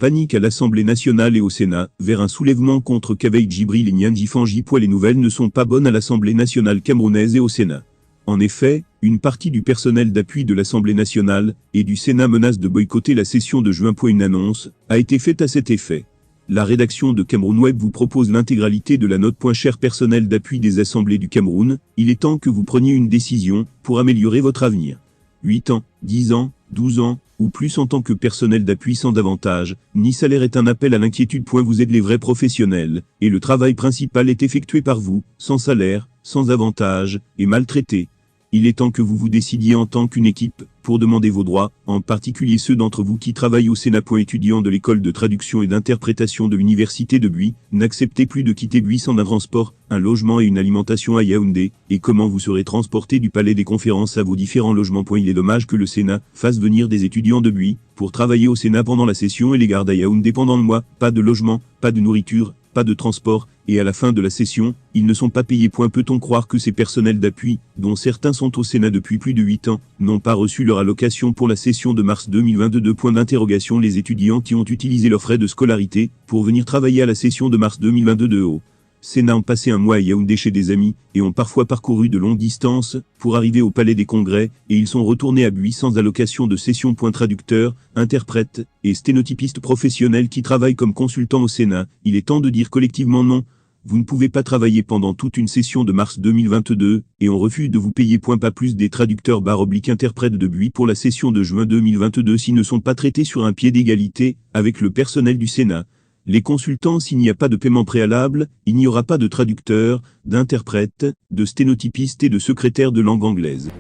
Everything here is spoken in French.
Panique à l'Assemblée nationale et au Sénat, vers un soulèvement contre Kavaï Djibril et Nyanji Fangipoi. Les nouvelles ne sont pas bonnes à l'Assemblée nationale camerounaise et au Sénat. En effet, une partie du personnel d'appui de l'Assemblée nationale et du Sénat menace de boycotter la session de juin. Une annonce a été faite à cet effet. La rédaction de Cameroun Web vous propose l'intégralité de la note. Cher personnel d'appui des assemblées du Cameroun, il est temps que vous preniez une décision pour améliorer votre avenir. 8 ans, 10 ans, 12 ans, ou plus en tant que personnel d'appui sans avantage, ni salaire est un appel à l'inquiétude. Vous êtes les vrais professionnels, et le travail principal est effectué par vous, sans salaire, sans avantage, et maltraité. Il est temps que vous vous décidiez en tant qu'une équipe, pour demander vos droits, en particulier ceux d'entre vous qui travaillent au Sénat. Étudiants de l'école de traduction et d'interprétation de l'université de Buy, n'acceptez plus de quitter Buy sans un transport, un logement et une alimentation à Yaoundé, et comment vous serez transporté du palais des conférences à vos différents logements. Il est dommage que le Sénat fasse venir des étudiants de Buy, pour travailler au Sénat pendant la session et les garde à Yaoundé pendant le mois, pas de logement, pas de nourriture, pas de transport, et à la fin de la session, ils ne sont pas payés. Peut-on croire que ces personnels d'appui, dont certains sont au Sénat depuis plus de 8 ans, n'ont pas reçu leur allocation pour la session de mars 2022 ? Les étudiants qui ont utilisé leurs frais de scolarité pour venir travailler à la session de mars 2022 au Sénat ont passé un mois à Yaoundé chez des amis, et ont parfois parcouru de longues distances pour arriver au palais des congrès, et ils sont retournés à Buy sans allocation de session. Traducteurs, interprètes et sténotypistes professionnels qui travaillent comme consultants au Sénat, il est temps de dire collectivement non. Vous ne pouvez pas travailler pendant toute une session de mars 2022, et on refuse de vous payer. Pas plus des traducteurs /interprètes de Buy pour la session de juin 2022 s'ils ne sont pas traités sur un pied d'égalité avec le personnel du Sénat. Les consultants, s'il n'y a pas de paiement préalable, il n'y aura pas de traducteurs, d'interprètes, de sténotypistes et de secrétaires de langue anglaise.